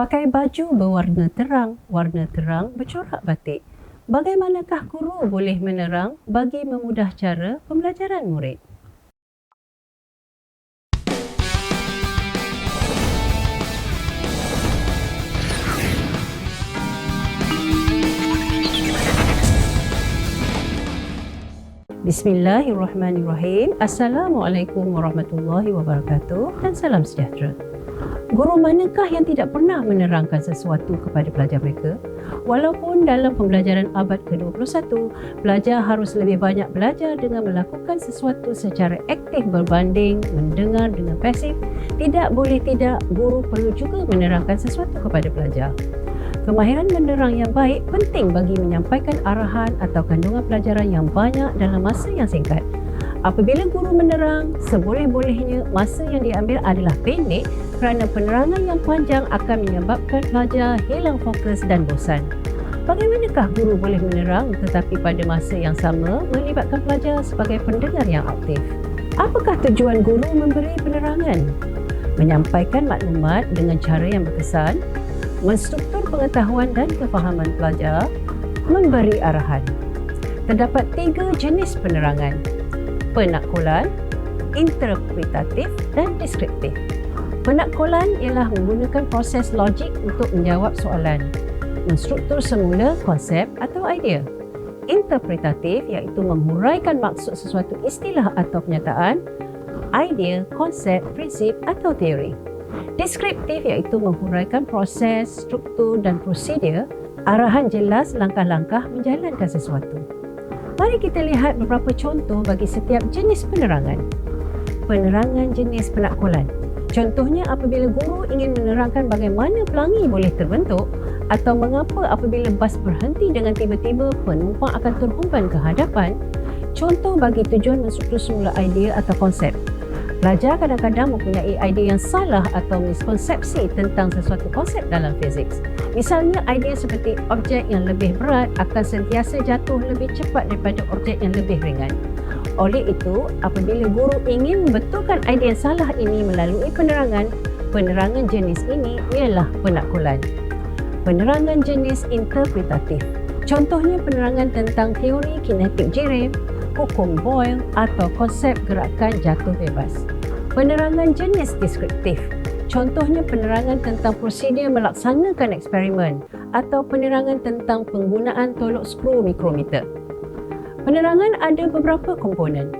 Pakai baju berwarna terang bercorak batik. Bagaimanakah guru boleh menerang bagi memudah cara pembelajaran murid? Bismillahirrahmanirrahim. Assalamualaikum warahmatullahi wabarakatuh dan salam sejahtera. Guru manakah yang tidak pernah menerangkan sesuatu kepada pelajar mereka? Walaupun dalam pembelajaran abad ke-21, pelajar harus lebih banyak belajar dengan melakukan sesuatu secara aktif berbanding mendengar dengan pasif, tidak boleh tidak, guru perlu juga menerangkan sesuatu kepada pelajar. Kemahiran menerang yang baik penting bagi menyampaikan arahan atau kandungan pelajaran yang banyak dalam masa yang singkat. Apabila guru menerang, seboleh-bolehnya masa yang diambil adalah pendek kerana penerangan yang panjang akan menyebabkan pelajar hilang fokus dan bosan. Bagaimanakah guru boleh menerang tetapi pada masa yang sama melibatkan pelajar sebagai pendengar yang aktif? Apakah tujuan guru memberi penerangan? Menyampaikan maklumat dengan cara yang berkesan, menstruktur pengetahuan dan kefahaman pelajar, memberi arahan. Terdapat 3 jenis penerangan: penakkulan, interpretatif dan deskriptif. Penakkulan ialah menggunakan proses logik untuk menjawab soalan, menstruktur semula konsep atau idea. Interpretatif iaitu menghuraikan maksud sesuatu istilah atau kenyataan, idea, konsep, prinsip atau teori. Deskriptif iaitu menghuraikan proses, struktur dan prosedur, arahan jelas langkah-langkah menjalankan sesuatu. Mari kita lihat beberapa contoh bagi setiap jenis penerangan. Penerangan jenis penakkulan. Contohnya apabila guru ingin menerangkan bagaimana pelangi boleh terbentuk atau mengapa apabila bas berhenti dengan tiba-tiba penumpang akan terhumban ke hadapan. Contoh bagi tujuan menstruktur semula idea atau konsep. Pelajar kadang-kadang mempunyai idea yang salah atau miskonsepsi tentang sesuatu konsep dalam fizik. Misalnya, idea seperti objek yang lebih berat akan sentiasa jatuh lebih cepat daripada objek yang lebih ringan. Oleh itu, apabila guru ingin membetulkan idea yang salah ini melalui penerangan jenis ini ialah penakkulan. Penerangan jenis interpretatif. Contohnya penerangan tentang teori kinetik jirim, hukum Boyle atau konsep gerakan jatuh bebas. Penerangan jenis deskriptif. Contohnya penerangan tentang prosedur melaksanakan eksperimen atau penerangan tentang penggunaan tolok skru mikrometer. Penerangan ada beberapa komponen.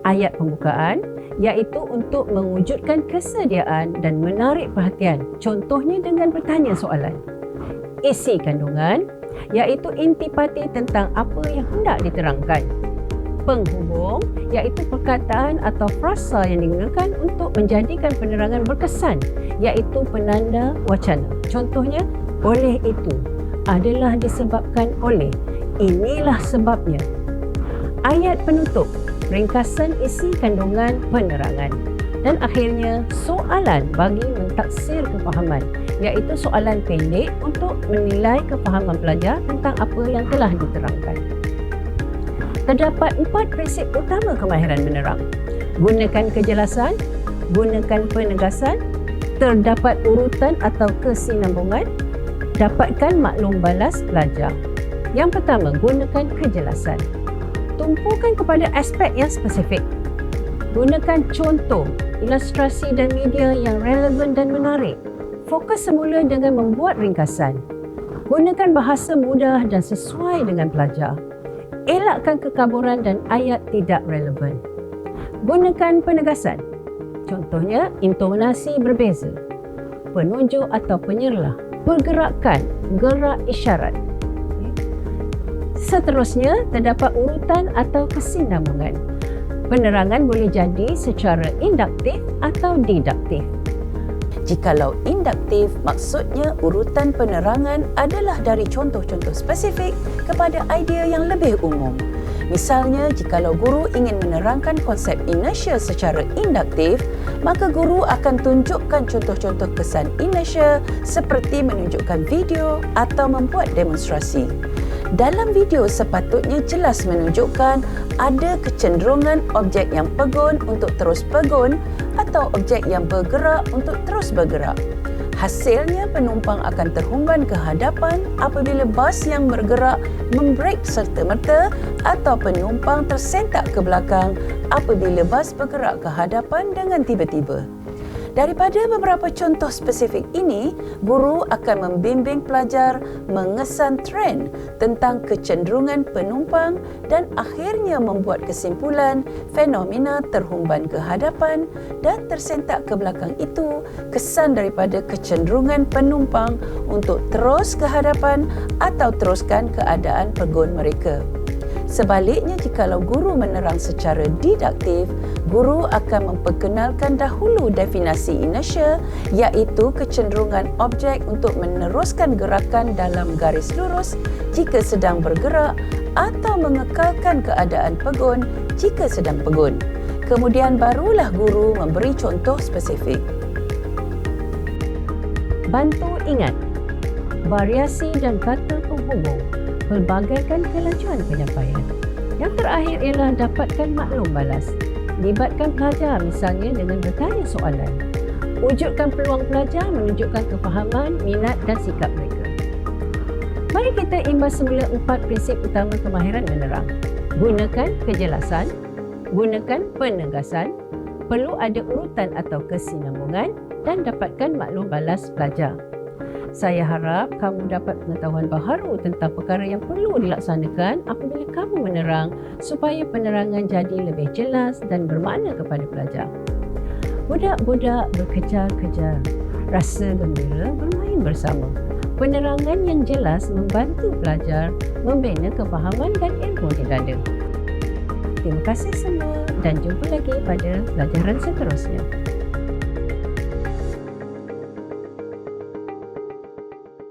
Ayat pembukaan iaitu untuk mewujudkan kesediaan dan menarik perhatian, contohnya dengan bertanya soalan. Isi kandungan iaitu intipati tentang apa yang hendak diterangkan. Penghubung iaitu perkataan atau frasa yang digunakan untuk menjadikan penerangan berkesan iaitu penanda wacana. Contohnya, oleh itu, adalah disebabkan oleh, inilah sebabnya. Ayat penutup, ringkasan isi kandungan penerangan. Dan akhirnya, soalan bagi mentaksir kefahaman iaitu soalan pendek untuk menilai kefahaman pelajar tentang apa yang telah diterangkan. Terdapat 4 prinsip utama kemahiran menerang. Gunakan kejelasan, gunakan penegasan, terdapat urutan atau kesinambungan, dapatkan maklum balas pelajar. Yang pertama, gunakan kejelasan. Tumpukan kepada aspek yang spesifik. Gunakan contoh, ilustrasi dan media yang relevan dan menarik. Fokus semula dengan membuat ringkasan. Gunakan bahasa mudah dan sesuai dengan pelajar. Elakkan kekaburan dan ayat tidak relevan. Gunakan penegasan. Contohnya, intonasi berbeza, penunjuk atau penyerlah, pergerakan, gerak isyarat. Seterusnya, terdapat urutan atau kesinambungan. Penerangan boleh jadi secara induktif atau diduktif. Jikalau induktif, maksudnya urutan penerangan adalah dari contoh-contoh spesifik kepada idea yang lebih umum. Misalnya, jikalau guru ingin menerangkan konsep inersia secara induktif, maka guru akan tunjukkan contoh-contoh kesan inersia seperti menunjukkan video atau membuat demonstrasi. Dalam video sepatutnya jelas menunjukkan ada kecenderungan objek yang pegun untuk terus pegun atau objek yang bergerak untuk terus bergerak. Hasilnya, penumpang akan terhumban ke hadapan apabila bas yang bergerak membrek serta-merta atau penumpang tersentak ke belakang apabila bas bergerak ke hadapan dengan tiba-tiba. Daripada beberapa contoh spesifik ini, guru akan membimbing pelajar mengesan trend tentang kecenderungan penumpang dan akhirnya membuat kesimpulan fenomena terhumban ke hadapan dan tersentak ke belakang itu kesan daripada kecenderungan penumpang untuk terus ke hadapan atau teruskan keadaan pegun mereka. Sebaliknya, jikalau guru menerang secara didaktif, guru akan memperkenalkan dahulu definisi inertia, iaitu kecenderungan objek untuk meneruskan gerakan dalam garis lurus jika sedang bergerak atau mengekalkan keadaan pegun jika sedang pegun. Kemudian barulah guru memberi contoh spesifik. Bantu ingat, variasi dan kata penghubung pelbagaikan kelajuan penyampaian. Yang terakhir ialah dapatkan maklum balas. Libatkan pelajar misalnya dengan bertanya soalan. Wujudkan peluang pelajar menunjukkan kefahaman, minat dan sikap mereka. Mari kita imbas semula 4 prinsip utama kemahiran menerang. Gunakan kejelasan, gunakan penegasan, perlu ada urutan atau kesinambungan dan dapatkan maklum balas pelajar. Saya harap kamu dapat pengetahuan baharu tentang perkara yang perlu dilaksanakan apabila kamu menerang supaya penerangan jadi lebih jelas dan bermakna kepada pelajar. Budak-budak berkejar-kejar, rasa gembira bermain bersama. Penerangan yang jelas membantu pelajar membina kefahaman dan ilmu di dada. Terima kasih semua dan jumpa lagi pada pelajaran seterusnya.